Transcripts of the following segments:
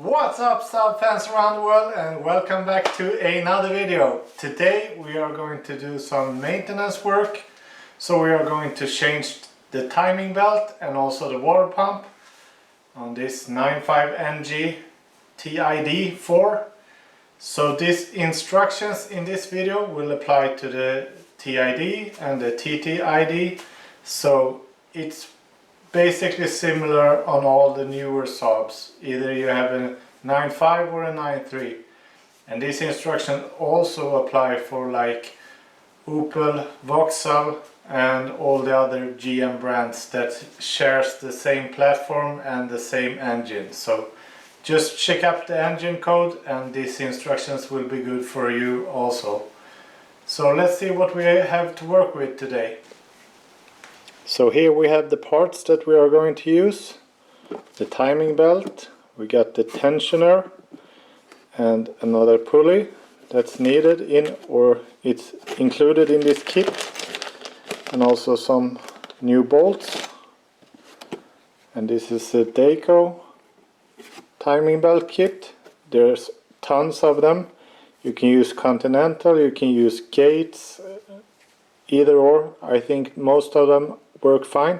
What's up, Saab fans around the world, and welcome back to another video. Today we are going to do some maintenance work. So we are going to change the timing belt and also the water pump on this 95NG TID 4. So these instructions in this video will apply to the TID and the TTID. So it's basically similar on all the newer Saabs. Either you have a 9.5 or a 9.3. And these instructions also apply for like Opel, Vauxhall and all the other GM brands that shares the same platform and the same engine. So just check up the engine code and these instructions will be good for you also. So let's see what we have to work with today. So here we have the parts that we are going to use. The timing belt, we got the tensioner and another pulley that's needed in, or it's included in this kit, and also some new bolts. And this is a Dayco timing belt kit. There's tons of them. You can use Continental, you can use Gates, either or. I think most of them work fine.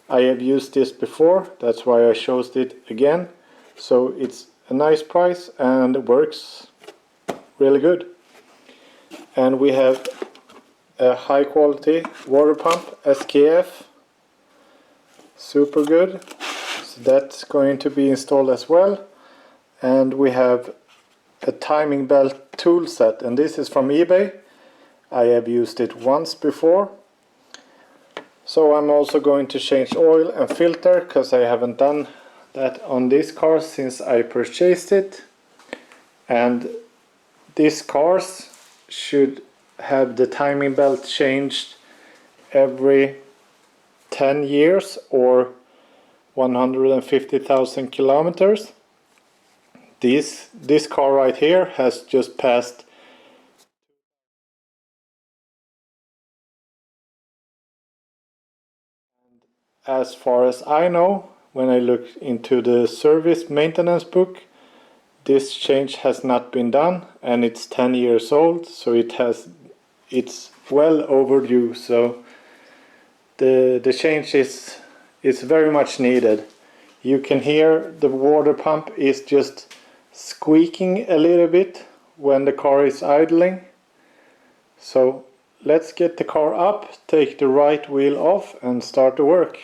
I have used this before, that's why I chose it again. So it's a nice price and works really good. And we have a high quality water pump, SKF, super good. So that's going to be installed as well. And we have a timing belt tool set, and this is from eBay. I have used it once before. So I'm also going to change oil and filter, because I haven't done that on this car since I purchased it. And these cars should have the timing belt changed every 10 years or 150,000 kilometers. This car right here has just passed . As far as I know, when I look into the service maintenance book, this change has not been done, and it's 10 years old, so it's well overdue. So the change is very much needed. You can hear the water pump is just squeaking a little bit when the car is idling. So let's get the car up, take the right wheel off and start the work.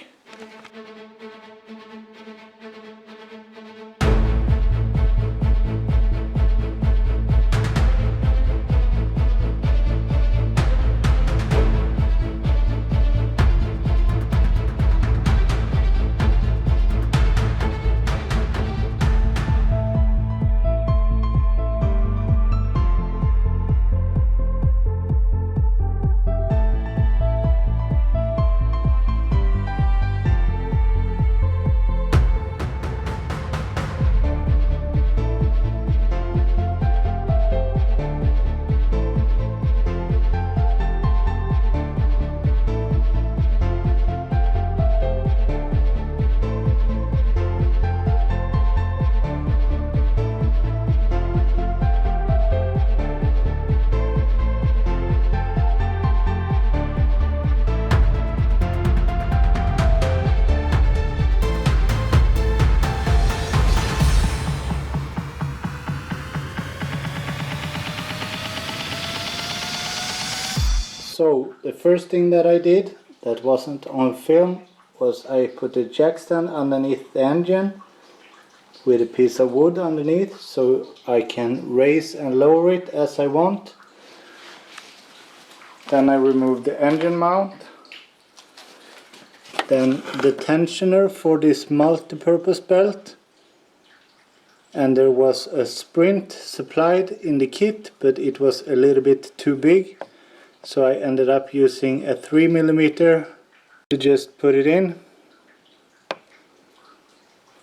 So the first thing that I did that wasn't on film was I put a jack stand underneath the engine with a piece of wood underneath, so I can raise and lower it as I want. Then I removed the engine mount. Then the tensioner for this multi-purpose belt. And there was a sprint supplied in the kit, but it was a little bit too big. So I ended up using a 3mm to just put it in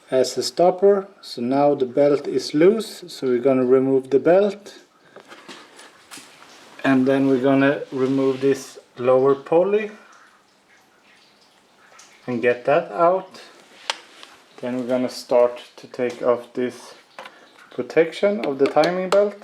as a stopper. So now the belt is loose, so we're going to remove the belt. And then we're going to remove this lower pulley and get that out. Then we're going to start to take off this protection of the timing belt.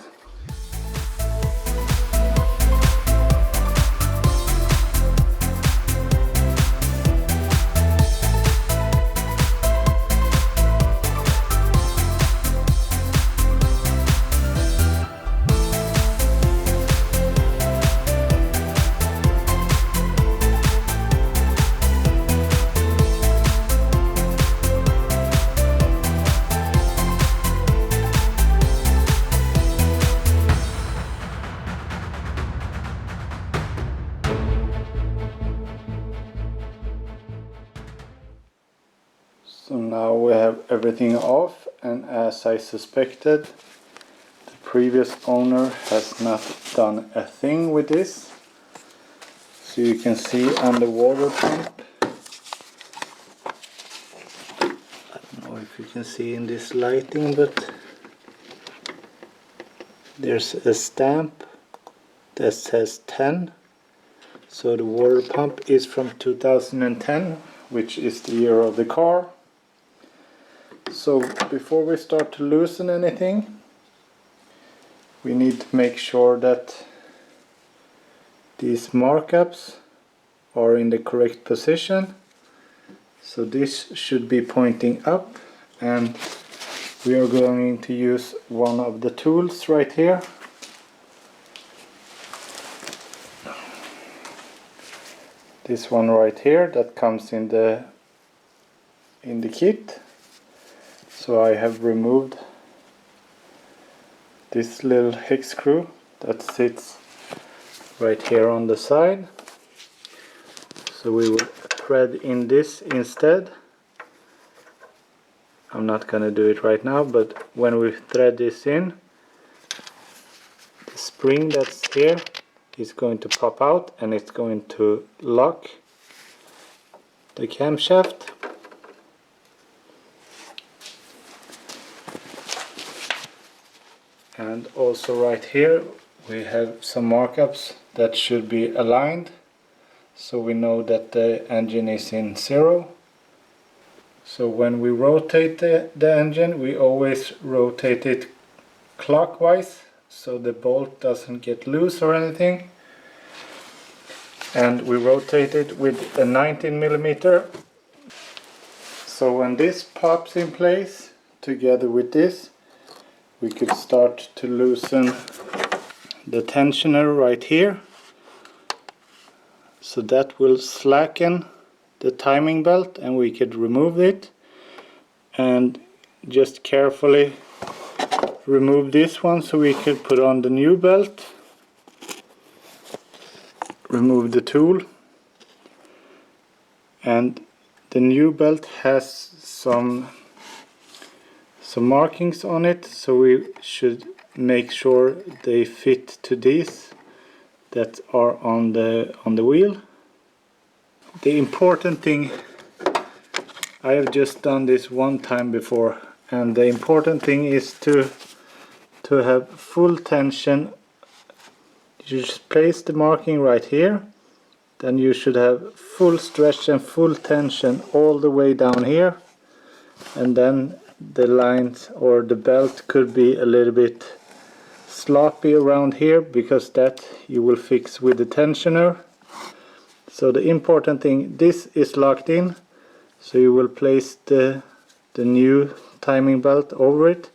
So now we have everything off, and as I suspected, the previous owner has not done a thing with this. So you can see on the water pump, I don't know if you can see in this lighting, but there's a stamp that says 10. So the water pump is from 2010, which is the year of the car. So before we start to loosen anything, we need to make sure that these markups are in the correct position. So this should be pointing up, and we are going to use one of the tools right here. This one right here that comes in the kit. So I have removed this little hex screw that sits right here on the side. So we will thread in this instead. I'm not going to do it right now, but when we thread this in, the spring that's here is going to pop out, and it's going to lock the camshaft. And also right here we have some markups that should be aligned, so we know that the engine is in 0. So when we rotate the engine, we always rotate it clockwise, so the bolt doesn't get loose or anything. And we rotate it with a 19mm. So when this pops in place together with this, we could start to loosen the tensioner right here. So that will slacken the timing belt, and we could remove it. And just carefully remove this one so we could put on the new belt. Remove the tool. And the new belt has some markings on it, so we should make sure they fit to these that are on the wheel. The important thing, I have just done this one time before, and the important thing is to have full tension. You just place the marking right here, then you should have full stretch and full tension all the way down here, and then the lines or the belt could be a little bit sloppy around here, because that you will fix with the tensioner. So the important thing, this is locked in, so you will place the new timing belt over it,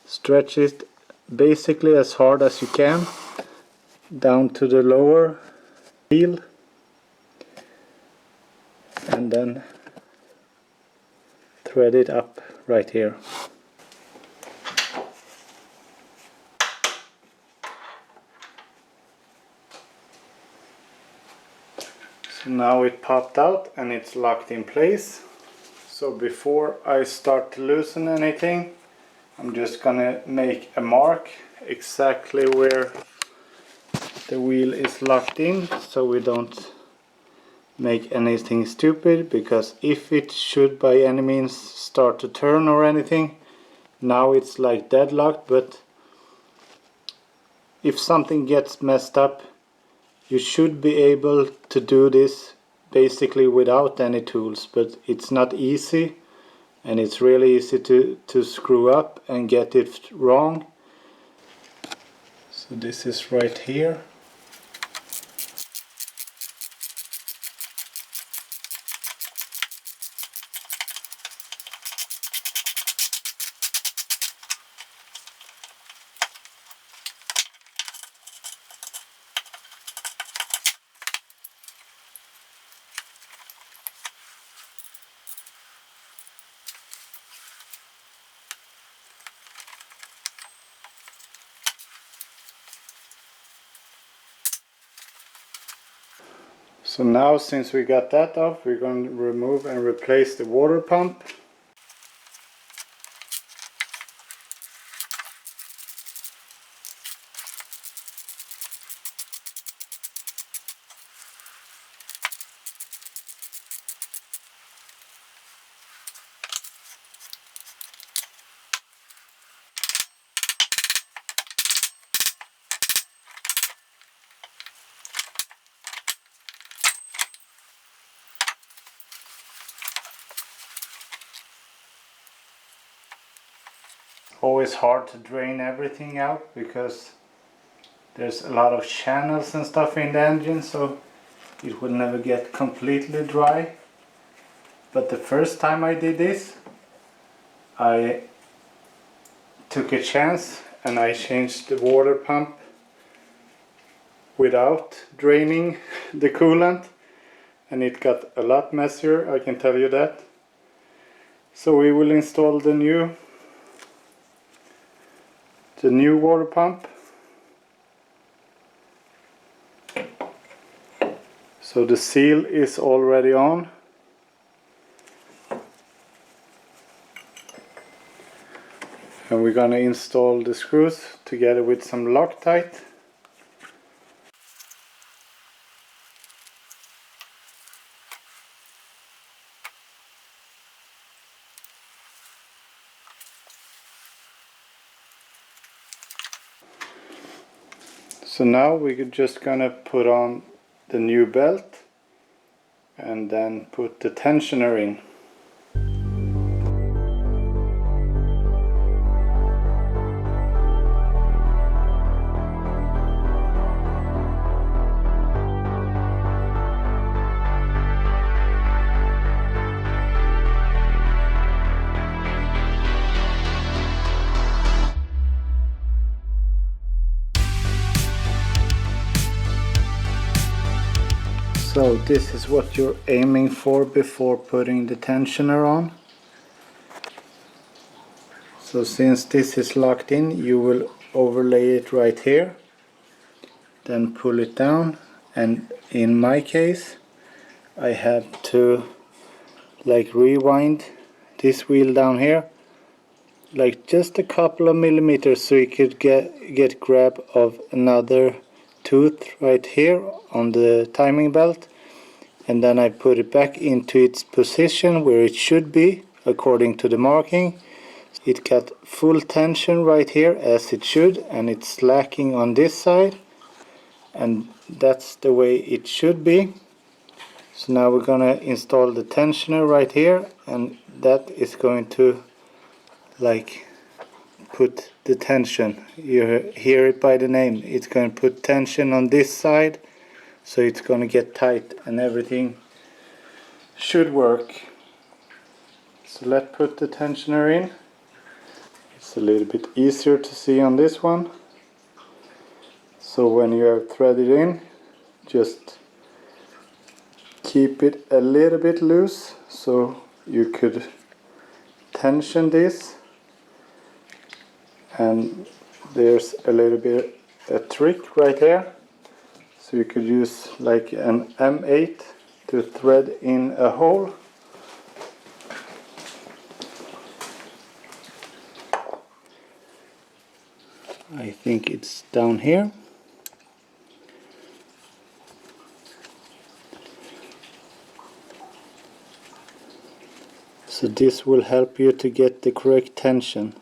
stretch it basically as hard as you can down to the lower wheel, and then thread it up right here. So now it popped out and it's locked in place. So before I start to loosen anything, I'm just gonna make a mark exactly where the wheel is locked in, so we don't make anything stupid, because if it should by any means start to turn or anything, now it's like deadlocked, but if something gets messed up, you should be able to do this basically without any tools, but it's not easy and it's really easy to screw up and get it wrong. So this is right here. So now, since we got that off, we're going to remove and replace the water pump. Always hard to drain everything out because there's a lot of channels and stuff in the engine, so it will never get completely dry. But the first time I did this, I took a chance and I changed the water pump without draining the coolant, and it got a lot messier, I can tell you that. So we will install the new water pump. So the seal is already on. And we're gonna install the screws together with some Loctite. So now we're just gonna put on the new belt and then put the tensioner in. So this is what you're aiming for before putting the tensioner on. So since this is locked in, you will overlay it right here, then pull it down, and in my case I had to like rewind this wheel down here like just a couple of millimeters so you could get grab of another tooth right here on the timing belt, and then I put it back into its position where it should be according to the marking. It got full tension right here as it should, and it's lacking on this side, and that's the way it should be. So now we're gonna install the tensioner right here, and that is going to like put the tension. You hear it by the name. It's going to put tension on this side, so it's going to get tight and everything should work. So let's put the tensioner in. It's a little bit easier to see on this one. So when you have threaded in, just keep it a little bit loose so you could tension this. And there's a little bit a trick right here. So you could use like an M8 to thread in a hole. I think it's down here. So this will help you to get the correct tension.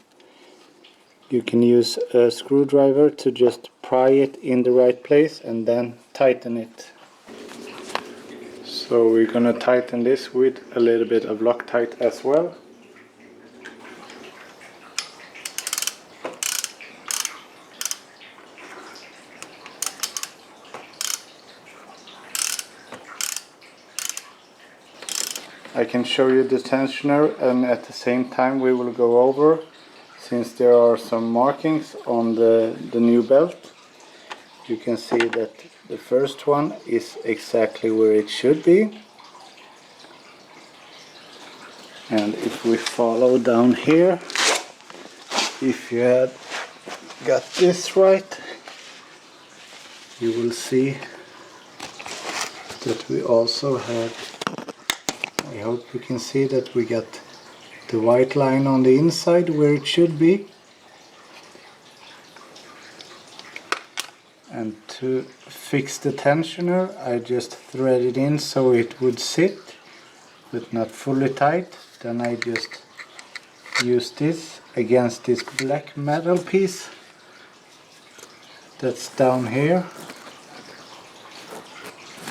You can use a screwdriver to just pry it in the right place and then tighten it. So we're gonna tighten this with a little bit of Loctite as well. I can show you the tensioner, and at the same time we will go over, since there are some markings on the new belt. You can see that the first one is exactly where it should be. And if we follow down here, if you had got this right, you will see that we also have, I hope you can see that we got the white line on the inside where it should be. And to fix the tensioner, I just thread it in so it would sit, but not fully tight. Then I just use this against this black metal piece that's down here.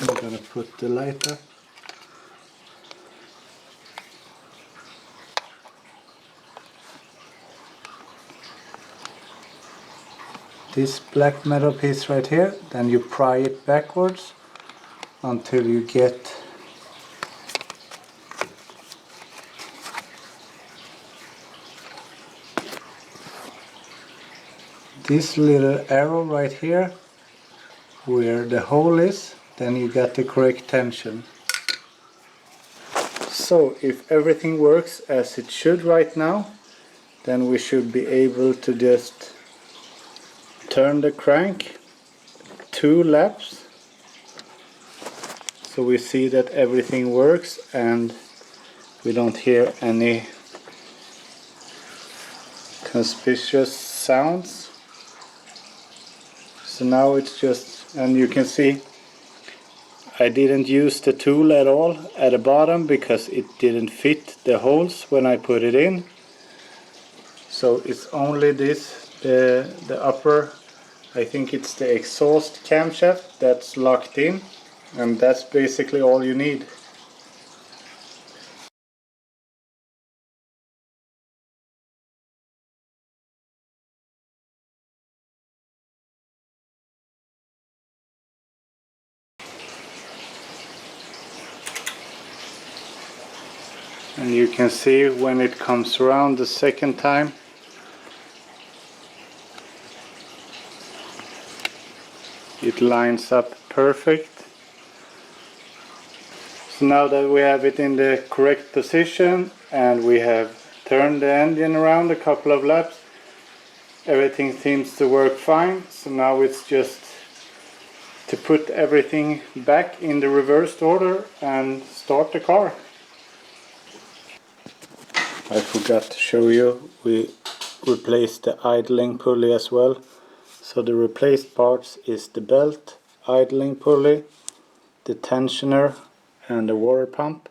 I'm gonna put the light up. This black metal piece right here, then you pry it backwards until you get this little arrow right here where the hole is, then you got the correct tension. So if everything works as it should right now, then we should be able to just turn the crank 2 laps, so we see that everything works and we don't hear any conspicuous sounds. So now it's just, and you can see I didn't use the tool at all at the bottom because it didn't fit the holes when I put it in. So it's only this, the upper, I think it's the exhaust camshaft that's locked in, and that's basically all you need. And you can see when it comes around the second time, it lines up perfect. So now that we have it in the correct position and we have turned the engine around a couple of laps, everything seems to work fine. So now it's just to put everything back in the reversed order and start the car. I forgot to show you, we replaced the idling pulley as well. So the replaced parts is the belt, idling pulley, the tensioner and the water pump.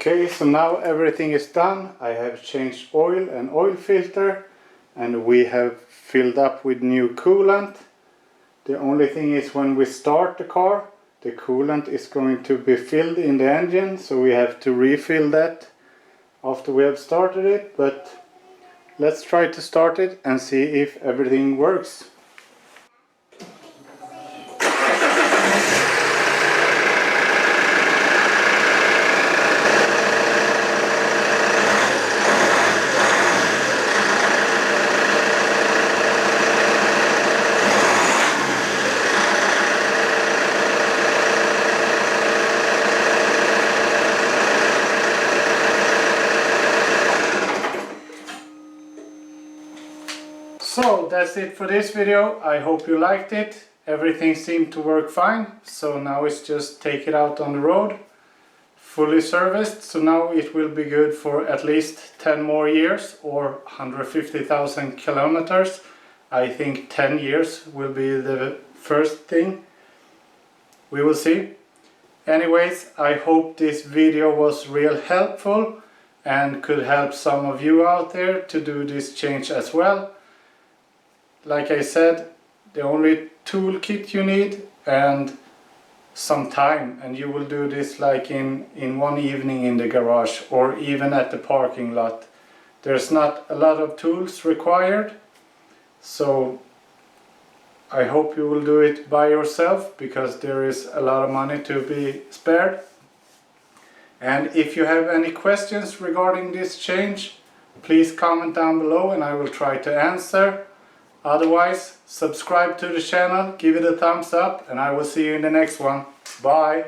Okay, so now everything is done. I have changed oil and oil filter, and we have filled up with new coolant. The only thing is when we start the car, the coolant is going to be filled in the engine, so we have to refill that after we have started it, but let's try to start it and see if everything works. So that's it for this video. I hope you liked it. Everything seemed to work fine. So now it's just take it out on the road, fully serviced. So now it will be good for at least 10 more years or 150,000 kilometers. I think 10 years will be the first thing. We will see. Anyways, I hope this video was real helpful and could help some of you out there to do this change as well. Like I said, the only toolkit you need and some time, and you will do this like in one evening in the garage or even at the parking lot. There's not a lot of tools required, so I hope you will do it by yourself, because there is a lot of money to be spared. And if you have any questions regarding this change, please comment down below and I will try to answer. Otherwise, subscribe to the channel, give it a thumbs up, and I will see you in the next one. Bye!